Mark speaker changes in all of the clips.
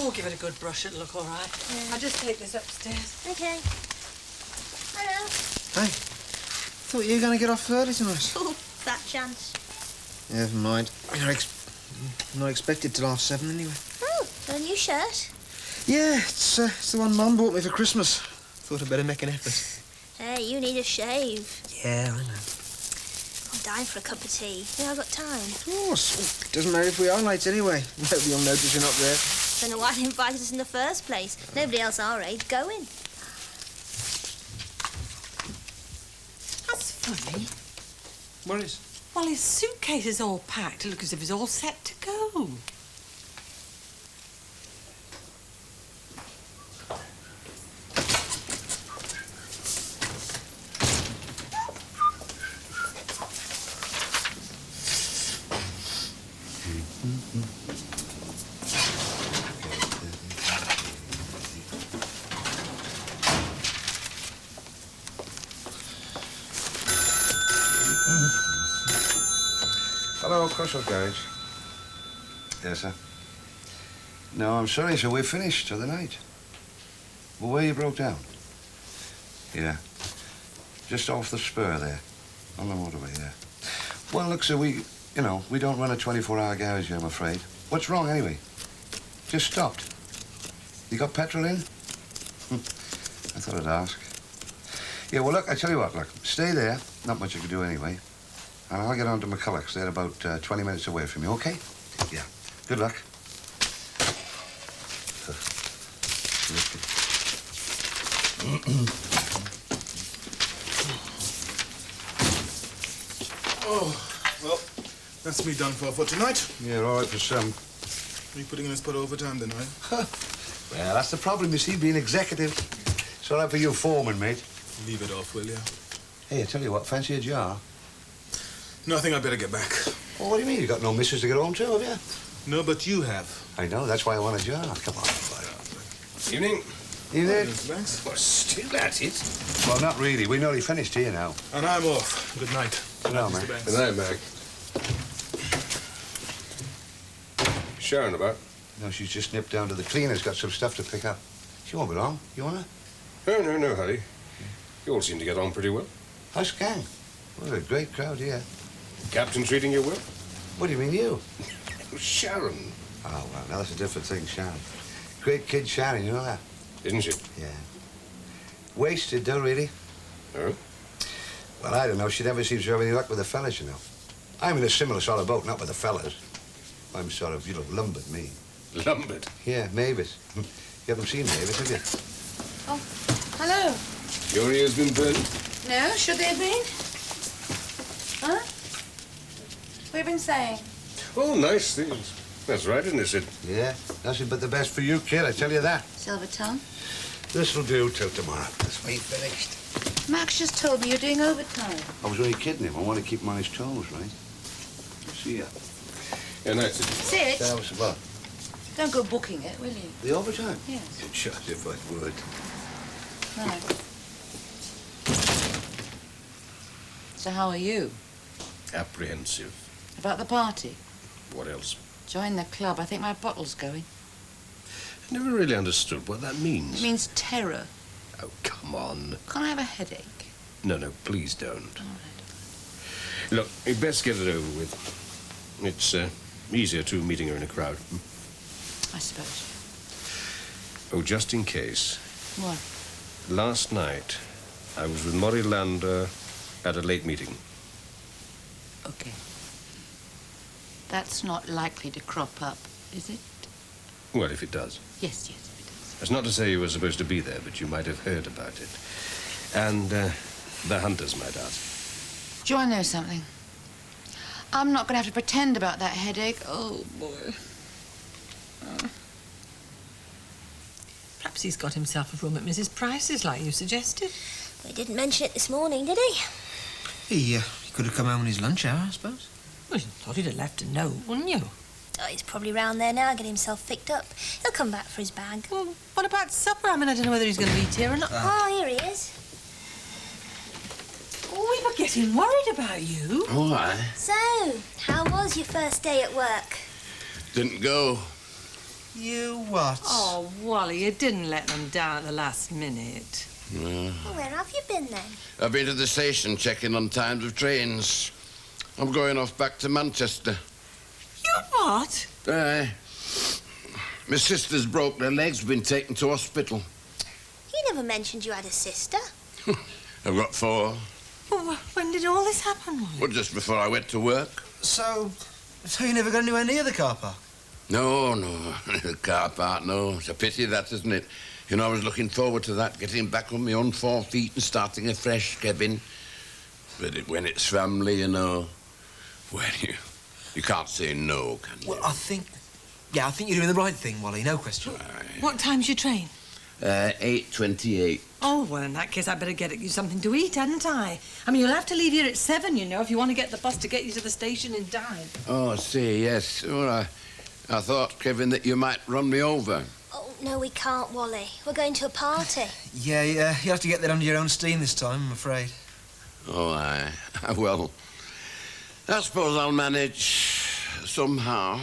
Speaker 1: Oh, give it a good brush. It'll look all right.
Speaker 2: Yeah.
Speaker 1: I'll just take this upstairs.
Speaker 2: OK. Hello.
Speaker 3: Hey. Thought you were going to get off early tonight.
Speaker 2: Oh, fat chance.
Speaker 3: Yeah, never mind. I'm not expected till 7:30 anyway.
Speaker 2: Oh, a new shirt?
Speaker 3: Yeah, it's the one Mum bought me for Christmas. Thought I'd better make an effort.
Speaker 2: Hey, you need a shave.
Speaker 3: Yeah, I know.
Speaker 2: I'm dying for a cup of tea. Yeah, I've got time.
Speaker 3: Of course. It doesn't matter if we are late anyway. Nobody will notice you're not there.
Speaker 2: Don't know why they invited us in the first place. Nobody else our age going.
Speaker 1: That's funny.
Speaker 3: What is?
Speaker 1: Well, his suitcase is all packed. It looks as if he's all set to go.
Speaker 4: Hello, Crossroads Garage. Yes, sir. No, I'm sorry, sir. We're finished for the night. Well, where you broke down? Yeah. Just off the spur there. On the motorway, yeah. Well, look, sir, we don't run a 24-hour garage here, I'm afraid. What's wrong, anyway? Just stopped. You got petrol in? I thought I'd ask. Yeah, well, look, I tell you what, look. Stay there. Not much you can do anyway. And I'll get on to Michala, 'cause they're about 20 minutes away from you, OK? Yeah. Good luck.
Speaker 5: Oh, well, that's me done for tonight.
Speaker 4: Yeah, all right for some.
Speaker 5: Are you putting in this put overtime tonight?
Speaker 4: Well, that's the problem, you see, being executive. It's all right for you foreman, mate.
Speaker 5: Leave it off, will you?
Speaker 4: Hey, I tell you what, fancy a jar?
Speaker 5: No, I think I'd better get back.
Speaker 4: Well, what do you mean? You got no missus to get home to, have you?
Speaker 5: No, but you have.
Speaker 4: I know, that's why I want a jar. Come on.
Speaker 6: Evening.
Speaker 4: Evening.
Speaker 5: Thanks.
Speaker 6: Well, still at it.
Speaker 4: Well, not really. We're nearly finished here now.
Speaker 5: And I'm off. Good night.
Speaker 4: Good night,
Speaker 5: Mr.
Speaker 4: man.
Speaker 5: Banks.
Speaker 6: Good night, Mac. Sharon about?
Speaker 4: No, she's just nipped down to the cleaner's, got some stuff to pick up. She won't be long. You want her?
Speaker 6: No hurry. You all seem to get on pretty well.
Speaker 4: Us gang. What a great crowd here.
Speaker 6: Captain treating you well?
Speaker 4: What do you mean, you?
Speaker 6: Sharon.
Speaker 4: Oh, well, now that's a different thing, Sharon. Great kid, Sharon, you know that?
Speaker 6: Isn't she?
Speaker 4: Yeah. Wasted, though, really.
Speaker 6: Oh?
Speaker 4: Well, I don't know. She never seems to have any luck with the fellas, you know. I'm in a similar sort of boat, not with the fellas. I'm sort of, lumbered, me.
Speaker 6: Lumbered?
Speaker 4: Yeah, Mavis. You haven't seen Mavis, have you?
Speaker 7: Oh, hello.
Speaker 6: Your ears been burned?
Speaker 7: No, should they have been? Huh? What have you been saying?
Speaker 6: Oh, nice things. That's right, isn't it, Sid?
Speaker 4: Yeah, nothing but the best for you, kid, I tell you that.
Speaker 7: Silver tongue?
Speaker 4: This'll do till tomorrow. That's me finished.
Speaker 7: Max just told me you're doing overtime.
Speaker 4: I was only kidding him. I want to keep him on his toes, right? See ya.
Speaker 6: Yeah, nice. Sid.
Speaker 7: Sid,
Speaker 4: That was what?
Speaker 7: don't go booking it, will you?
Speaker 4: The overtime?
Speaker 7: Yes.
Speaker 4: Sure, if I would.
Speaker 7: Right. So how are you?
Speaker 6: Apprehensive.
Speaker 7: About the party?
Speaker 6: What else?
Speaker 7: Join the club. I think my bottle's going.
Speaker 6: I never really understood what that means.
Speaker 7: It means terror.
Speaker 6: Oh, come on.
Speaker 7: Can't I have a headache?
Speaker 6: No, please don't.
Speaker 7: All right.
Speaker 6: Look, you'd best get it over with. It's easier, too, meeting her in a crowd.
Speaker 7: I suppose.
Speaker 6: Oh, just in case.
Speaker 7: What?
Speaker 6: Last night, I was with Marian at a late meeting.
Speaker 7: Okay. That's not likely to crop up, is it?
Speaker 6: Well, if it does.
Speaker 7: Yes, if it does.
Speaker 6: That's not to say you were supposed to be there, but you might have heard about it. And the hunters might ask.
Speaker 7: Do you want to know something? I'm not going to have to pretend about that headache. Oh, boy.
Speaker 1: Perhaps he's got himself a room at Mrs. Price's, like you suggested.
Speaker 2: He didn't mention it this morning, did he?
Speaker 3: He could have come home on his lunch hour, I suppose.
Speaker 1: Well, you thought he'd have left a note, wouldn't you?
Speaker 2: Oh, he's probably round there now, getting himself fixed up. He'll come back for his bag.
Speaker 1: Well, what about supper? I mean, I don't know whether he's going to eat here or not.
Speaker 2: Oh, here he is.
Speaker 1: Oh, we were getting worried about you.
Speaker 6: All right.
Speaker 2: So, how was your first day at work?
Speaker 6: Didn't go.
Speaker 3: You what?
Speaker 1: Oh, Wally, you didn't let them down at the last minute.
Speaker 2: Well, where have you been then?
Speaker 4: I've been to the station checking on times of trains. I'm going off back to Manchester.
Speaker 1: You what?
Speaker 4: Aye. My sister's broke her legs, been taken to hospital.
Speaker 2: You never mentioned you had a sister.
Speaker 4: I've got 4.
Speaker 1: Well, when did all this happen, Wally?
Speaker 4: Well, just before I went to work.
Speaker 3: So you never got anywhere near the car park?
Speaker 4: No, the car park, no. It's a pity that, isn't it? You know, I was looking forward to that, getting back on my own 4 feet and starting afresh, Kevin. But when it's family, you know, well, you can't say no, can you?
Speaker 3: Well, I think you're doing the right thing, Wally, no question.
Speaker 1: What time's your train?
Speaker 4: 8:28.
Speaker 1: Oh, well, in that case, I better get you something to eat, hadn't I? I mean, you'll have to leave here at 7, you know, if you want to get the bus to get you to the station in time.
Speaker 4: Oh, I see, yes. Well, I thought, Kevin, that you might run me over.
Speaker 2: Oh, no, we can't, Wally. We're going to a party.
Speaker 3: Yeah, you have to get there under your own steam this time, I'm afraid.
Speaker 4: Oh, aye. Well, I suppose I'll manage somehow.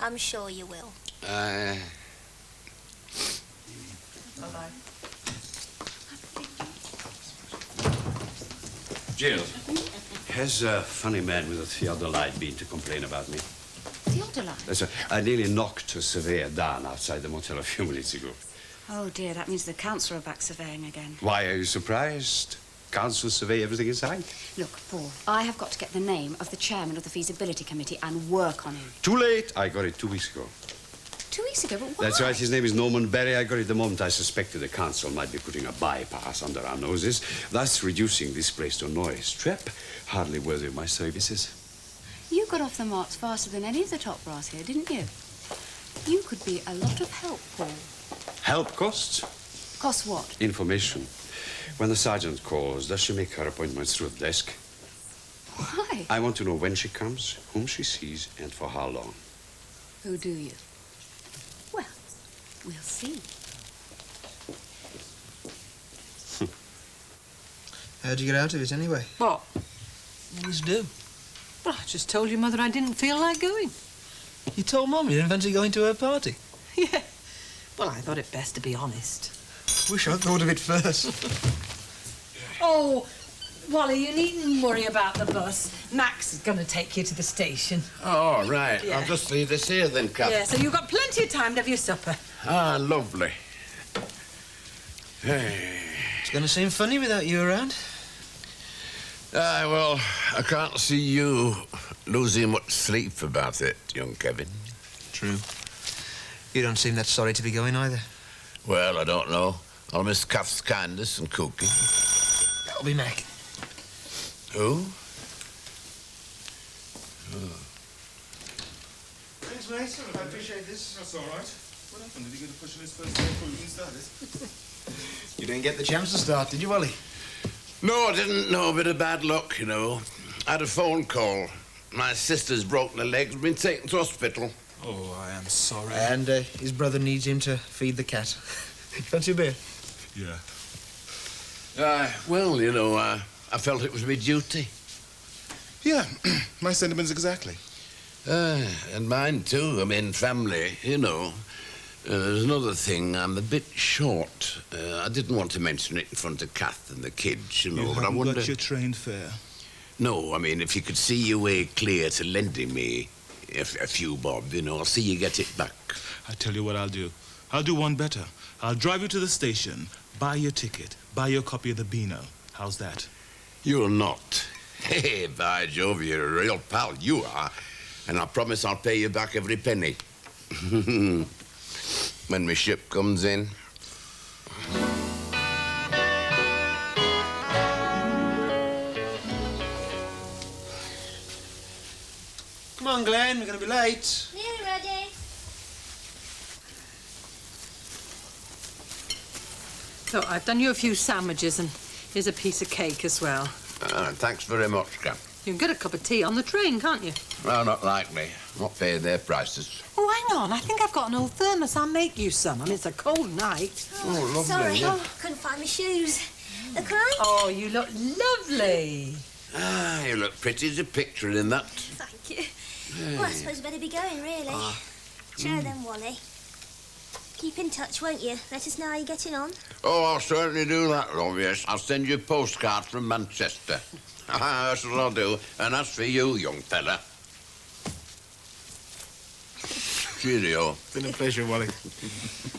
Speaker 2: I'm sure you will.
Speaker 4: Aye.
Speaker 1: Bye-bye.
Speaker 8: Jill, has a funny man with a theodolite been to complain about me?
Speaker 7: Theodolite?
Speaker 8: I nearly knocked a surveyor down outside the motel a few minutes ago.
Speaker 7: Oh, dear, that means the council are back surveying again.
Speaker 8: Why are you surprised? Council survey everything in sight.
Speaker 7: Look, Paul, I have got to get the name of the chairman of the feasibility committee and work on him.
Speaker 8: Too late. I got it 2 weeks ago.
Speaker 7: 2 weeks ago, but why?
Speaker 8: That's right. His name is Norman Berry. I got it the moment I suspected the council might be putting a bypass under our noses, thus reducing this place to a noise trap, hardly worthy of my services.
Speaker 7: You got off the marks faster than any of the top brass here, didn't you? You could be a lot of help, Paul.
Speaker 8: Help costs?
Speaker 7: Costs what?
Speaker 8: Information. When the sergeant calls, does she make her appointments through the desk?
Speaker 7: Why?
Speaker 8: I want to know when she comes, whom she sees, and for how long.
Speaker 7: Who do you? Well, we'll see.
Speaker 3: How'd you get out of it, anyway?
Speaker 1: What?
Speaker 3: Always do.
Speaker 1: Well, I just told your mother I didn't feel like going.
Speaker 3: You told Mum you didn't fancy going to her party?
Speaker 1: Yeah. Well, I thought it best to be honest.
Speaker 3: Wish I'd thought of it first.
Speaker 1: Oh, Wally, you needn't worry about the bus. Max is going to take you to the station.
Speaker 4: Oh, right.
Speaker 1: Yeah.
Speaker 4: I'll just leave this here then, Kath.
Speaker 1: Yeah, so you've got plenty of time to have your supper.
Speaker 4: Ah, lovely. Hey.
Speaker 3: It's going to seem funny without you around.
Speaker 4: Aye, well, I can't see you losing much sleep about it, young Kevin.
Speaker 3: True. You don't seem that sorry to be going either.
Speaker 4: Well, I don't know. I'll miss Kath's kindness and cooking.
Speaker 3: That'll be Mac.
Speaker 4: Who?
Speaker 5: Thanks, mate. I appreciate this. That's all right. What happened? Did he get a push on his first day before you even started?
Speaker 3: You didn't get the chance to start, did you, Wally?
Speaker 4: No, I didn't know. A bit of bad luck, you know. I had a phone call. My sister's broken her legs, been taken to hospital.
Speaker 5: Oh, I am sorry.
Speaker 3: And his brother needs him to feed the cat. Fancy a beer?
Speaker 5: Yeah.
Speaker 4: Well, you know, I felt it was my duty.
Speaker 5: Yeah, my sentiments exactly.
Speaker 4: And mine too. I mean, family, you know. There's another thing. I'm a bit short. I didn't want to mention it in front of Kath and the kids, you know,
Speaker 5: You
Speaker 4: but I
Speaker 5: haven't
Speaker 4: wonder...
Speaker 5: got your train fare.
Speaker 4: No, I mean, if you could see your way clear to lending me a few bob, you know, I'll see you get it back.
Speaker 5: I tell you what I'll do. I'll do one better. I'll drive you to the station, buy your ticket, buy your copy of the Beano. How's that?
Speaker 4: You're not. Hey, by Jove, you're a real pal, you are. And I promise I'll pay you back every penny. When my ship comes in.
Speaker 3: Come on, Glenn, we're going to be late.
Speaker 2: Nearly ready.
Speaker 1: So I've done you a few sandwiches and here's a piece of cake as well.
Speaker 4: Thanks very much, Kath.
Speaker 1: You can get a cup of tea on the train, can't you?
Speaker 4: Well, not like me. Not paying their prices.
Speaker 1: Oh, hang on. I think I've got an old thermos. I'll make you some. I mean, it's a cold night.
Speaker 4: Oh, lovely.
Speaker 2: Sorry,
Speaker 4: Yeah.
Speaker 2: couldn't find my shoes. Look right.
Speaker 1: Oh, you look lovely.
Speaker 4: Ah, you look pretty as a picture in that.
Speaker 2: Thank you. Well, I suppose we better be going, really. Sure then, Wally. Keep in touch, won't you? Let us know how you're getting on.
Speaker 9: Oh, I'll certainly do that, love, yes. I'll send you postcards from Manchester. That's what I'll do. And as for you, young fella. Cheerio.
Speaker 3: Been a pleasure, Wally.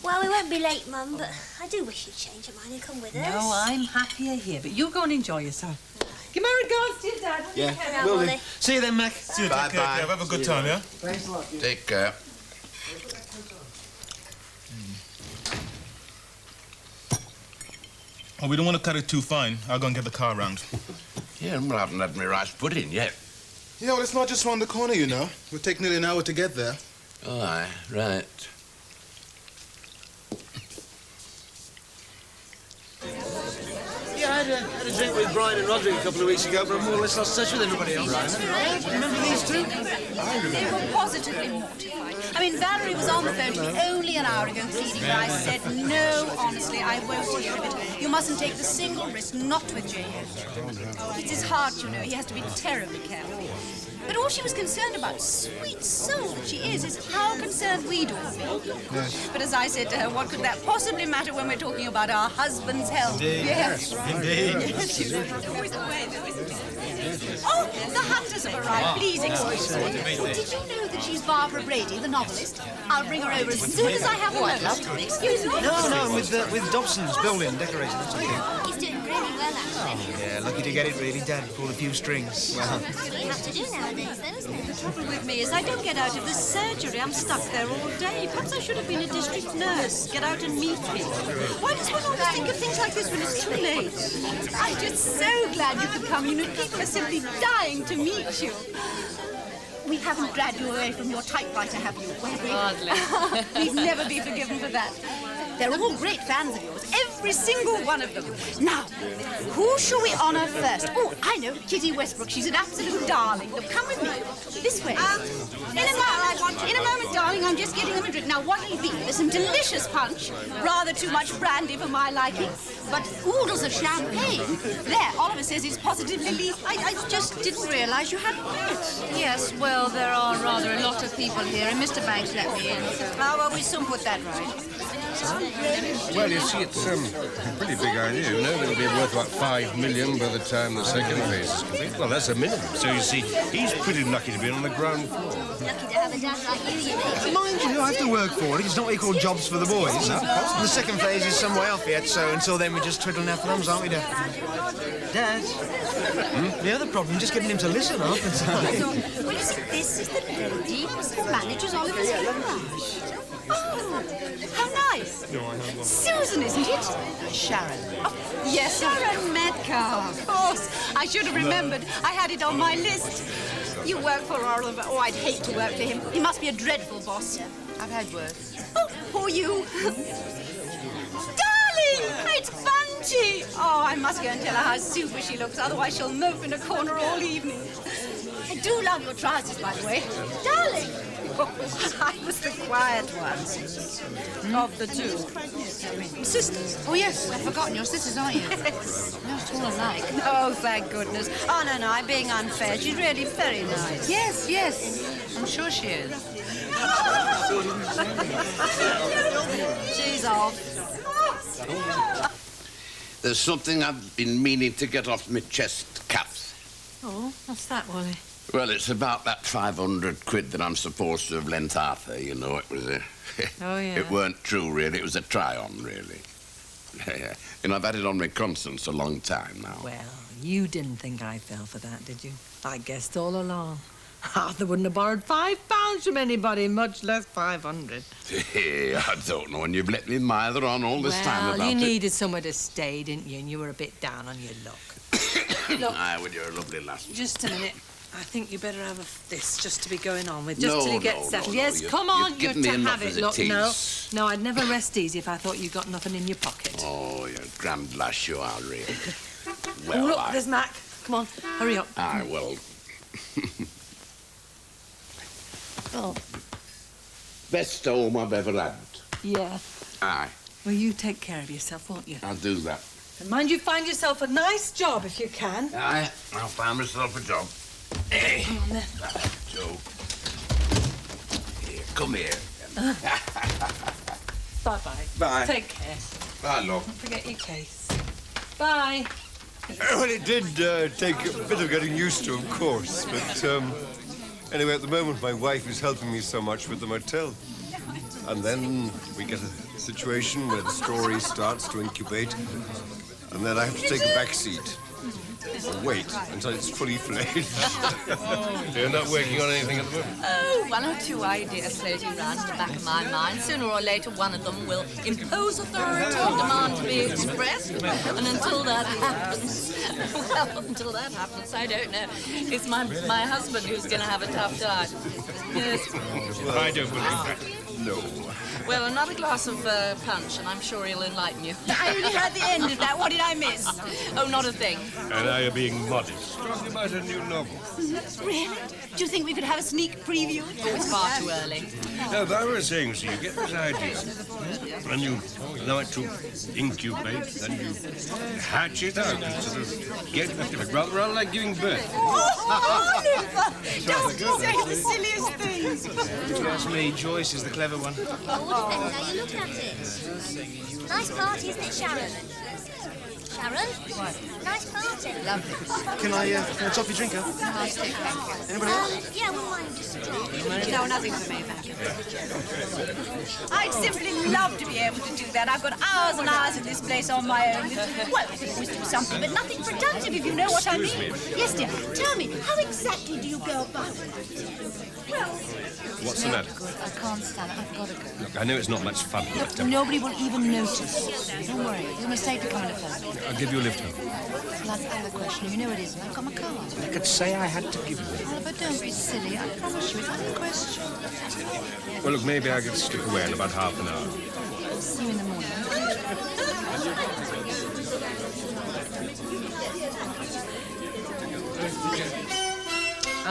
Speaker 2: Well, we won't be late, Mum, but I do wish you'd change your mind and come with us.
Speaker 1: No, I'm happier here, but you go and enjoy yourself. Give my regards to your dad.
Speaker 3: Yeah, will do. See you then, Mac.
Speaker 5: See you.
Speaker 9: Bye,
Speaker 5: Take care,
Speaker 9: bye.
Speaker 5: Kev. Have a good time, yeah?
Speaker 3: Thanks a lot.
Speaker 9: Take care.
Speaker 5: Oh, we don't want to cut it too fine. I'll go and get the car round.
Speaker 9: Yeah, well, I haven't had my rice pudding yet.
Speaker 5: Yeah, well, it's not just round the corner, you know. It'll take nearly an hour to get there.
Speaker 9: Oh, aye, right.
Speaker 3: Yeah, I had a drink with Brian and Roderick a couple of weeks ago, but I'm more or less lost touch with everybody else. Remember these two?
Speaker 7: They were positively mortified. I mean, Valerie was on the phone to me only an hour ago pleading, but I said, no, honestly, I won't hear of it. You mustn't take the single risk, not with J.H. It's his heart, you know. He has to be terribly careful. But all she was concerned about, sweet soul that she is how concerned we'd all be.
Speaker 3: Yes.
Speaker 7: But as I said to her, what could that possibly matter when we're talking about our husband's health?
Speaker 3: Indeed.
Speaker 7: Yes.
Speaker 3: Indeed.
Speaker 7: Yes, you know, always the way, though, isn't it? Oh, the Hunters have arrived. Please excuse me. Did you know that she's Barbara Brady, the novelist? I'll bring her over as soon as I have a moment. Excuse me?
Speaker 3: No, I'm with Dobson's building decorating. That's okay.
Speaker 2: He's doing really well, actually.
Speaker 3: Yeah, lucky to get it, really. Dad pulled a few strings. Well,
Speaker 2: That's what you have to do nowadays, though, isn't it?
Speaker 10: The trouble with me is I don't get out of the surgery. I'm stuck there all day. Perhaps I should have been a district nurse. Get out and meet people. Why does one always think of things like this when it's too late?
Speaker 7: I'm just so glad you could come. You know, people are simply dying to meet you. We haven't dragged you away from your typewriter, have you?
Speaker 10: Hardly.
Speaker 7: We'd never be forgiven for that. They're all great fans of yours, every single one of them. Now, who shall we honour first? Oh, I know, Kitty Westbrook. She's an absolute darling. Look, come with me. This way. In a moment, darling. I'm just getting them a drink. Now, what'll it be? There's some delicious punch. Rather too much brandy for my liking. But oodles of champagne. There, Oliver says it's positively lethal.
Speaker 10: I just didn't realise you hadn't met. Yes, well, there are rather a lot of people here, and Mr. Banks let me in.
Speaker 7: How well, we soon put that right.
Speaker 6: Well, you see, it's a pretty big idea, you know. It'll be worth about $5 million by the time the second phase is complete. Well, that's a minimum. So, you see, he's pretty lucky to be on the ground floor.
Speaker 2: Lucky to have a dad like you know.
Speaker 3: mind you, I have to work for it. It's not equal jobs for the boys. The second phase is some way off yet, so until then we're just twiddling our thumbs, aren't we, Dad? Dad? The other problem, just getting him to listen half the time.
Speaker 10: Well, you see, this is the lady who manages Oliver's garage. Oh, how nice. Susan, isn't it?
Speaker 7: Sharon. Oh, yes, Sharon Metcalfe. Of course. I should have remembered. I had it on my list. You work for Oliver. Oh, I'd hate to work for him. He must be a dreadful boss.
Speaker 10: I've had worse.
Speaker 7: Oh, poor you. Darling! It's Bunty! Oh, I must go and tell her how super she looks, otherwise she'll mope in a corner all evening. I do love your trousers, by the way. Darling! I was the quiet one. Of the two. Sisters.
Speaker 10: Oh, yes, I've forgotten. Your sisters, aren't you?
Speaker 7: Yes.
Speaker 10: Not all alike.
Speaker 7: Oh, thank goodness. Oh, no, I'm being unfair. She's really very nice.
Speaker 10: Yes, yes. I'm sure she is.
Speaker 7: She's off.
Speaker 9: There's something I've been meaning to get off my chest, Kath.
Speaker 1: Oh, what's that, Wally?
Speaker 9: Well, it's about that 500 quid that I'm supposed to have lent Arthur. You know, it was a...
Speaker 1: Oh, yeah.
Speaker 9: It weren't true, really. It was a try-on, really. And I've had it on my conscience a long time now.
Speaker 1: Well, you didn't think I fell for that, did you? I guessed all along. Arthur wouldn't have borrowed £5 from anybody, much less 500.
Speaker 9: I don't know, and you've let me mither on all this time about
Speaker 1: Well, you
Speaker 9: it.
Speaker 1: needed somewhere to stay, didn't you? And you were a bit down on your luck. Look,
Speaker 9: Aye, well, you're a lovely lass.
Speaker 1: just a minute. I think you better have this just to be going on with, just till you get settled.
Speaker 9: No,
Speaker 1: Yes,
Speaker 9: you've-
Speaker 1: come on,
Speaker 9: you've
Speaker 1: you're
Speaker 9: given me
Speaker 1: to
Speaker 9: enough
Speaker 1: have
Speaker 9: as
Speaker 1: it.
Speaker 9: it
Speaker 1: Look, no,
Speaker 9: is.
Speaker 1: no, I'd never rest easy if I thought you got nothing in your pocket.
Speaker 9: Oh, you're a grand lass you are, really.
Speaker 1: Oh,
Speaker 9: Well,
Speaker 1: look, there's Mac. Come on, hurry up.
Speaker 9: Aye, well...
Speaker 1: Oh,
Speaker 9: Best home I've ever had.
Speaker 1: yeah.
Speaker 9: Aye,
Speaker 1: Well, you take care of yourself, won't you?
Speaker 9: I'll do that.
Speaker 1: And mind you find yourself a nice job if you can.
Speaker 9: Aye, I'll find myself a job. Hey,
Speaker 1: Come on, then.
Speaker 9: Joe. Here, come here.
Speaker 1: Bye-bye.
Speaker 3: Bye.
Speaker 1: Take care.
Speaker 9: Bye, love.
Speaker 1: Don't forget your case. Bye.
Speaker 6: Well, it did take a bit of getting used to, of course, but anyway, at the moment, my wife is helping me so much with the motel. And then we get a situation where the story starts to incubate, and then I have to take a back seat. Wait until it's fully fledged. You're not working on anything at the moment?
Speaker 11: Oh, one or two ideas floating round in the back of my mind. Sooner or later, one of them will impose authority and demand to be expressed. And until that happens, I don't know. It's my husband who's going to have a tough time. Yes.
Speaker 6: Well, I don't believe that. No.
Speaker 11: Well, another glass of punch, and I'm sure he'll enlighten you. I only heard the end of that. What did I miss? Oh, not a thing.
Speaker 6: And now you're being modest. Talking about a new novel.
Speaker 11: Really? Do you think we could have a sneak preview? Oh, it's far too early.
Speaker 6: No, but I was saying, so you get this idea, and you allow it to incubate, then you hatch it out, and sort of get rid of it, rather like giving birth.
Speaker 11: Oh, Oliver! Don't you say the silliest things?
Speaker 3: That's me. Joyce is the clever one.
Speaker 2: Oh, now you look at it. Nice party, isn't it, Sharon? Sharon? What? Nice party.
Speaker 11: Lovely.
Speaker 3: Can I top your drink up?
Speaker 11: Nice take, thank you.
Speaker 3: Anybody else?
Speaker 2: Yeah, we'll mind just a drop.
Speaker 11: No, nothing for me, thank you. I'd simply love to be able to do that. I've got hours and hours in this place on my own. Well, I could always do something, but nothing productive, if you know what I mean. Yes, dear. Tell me, how exactly do you go about it? Well...
Speaker 6: What's the matter?
Speaker 11: I can't stand it. I've got to go.
Speaker 6: Look, I know it's not much fun, but
Speaker 11: Nobody will even notice. Don't worry. It's a mistake to come in a first.
Speaker 6: I'll give you a lift home.
Speaker 11: Well, that's out of the question. You know it isn't. I've got my car.
Speaker 3: I could say I had to give you it.
Speaker 11: Oh, but don't be silly. I promise you it's out of the question.
Speaker 6: Well, look, maybe I could slip away in about half an hour.
Speaker 11: I'll see you in the morning.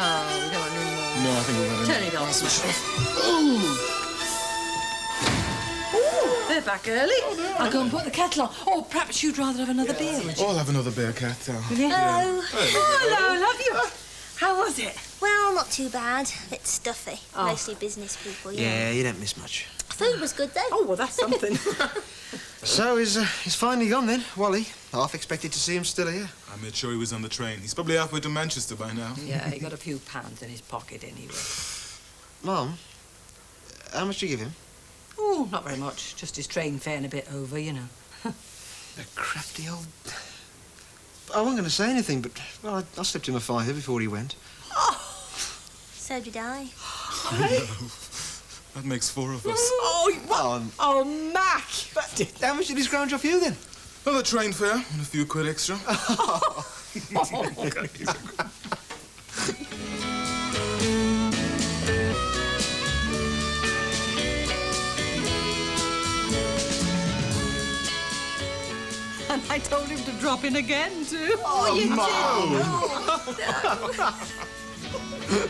Speaker 1: Oh, we don't want any more.
Speaker 5: No, I think we've had
Speaker 1: Turn it on. Ooh, they're back early. I'll go and put the kettle on. Oh, perhaps you'd rather have another beer, would you?
Speaker 5: I'll have another beer, Kath.
Speaker 2: Hello.
Speaker 1: Hello, love you. How was it?
Speaker 2: Well, not too bad. A bit stuffy. Mostly business people,
Speaker 3: Yeah, you don't miss much.
Speaker 2: Food was good, though.
Speaker 1: Oh, well, that's something.
Speaker 3: So he's finally gone then, Wally. Half expected to see him still here.
Speaker 5: I made sure he was on the train. He's probably halfway to Manchester by now.
Speaker 1: Yeah, he got a few pounds in his pocket anyway.
Speaker 3: Mum, how much do you give him?
Speaker 1: Oh, not very much. Just his train fare and a bit over, you know.
Speaker 3: The crafty old... I wasn't going to say anything, but, well, I slipped him a fiver before he went.
Speaker 2: Oh. So did I.
Speaker 5: That makes 4 of us.
Speaker 1: Oh, what? Oh, Mac!
Speaker 3: How much did he scrounge off you, then?
Speaker 5: Well, the train fare and a few quid extra.
Speaker 1: And I told him to drop in again, too.
Speaker 2: Oh, you
Speaker 1: did?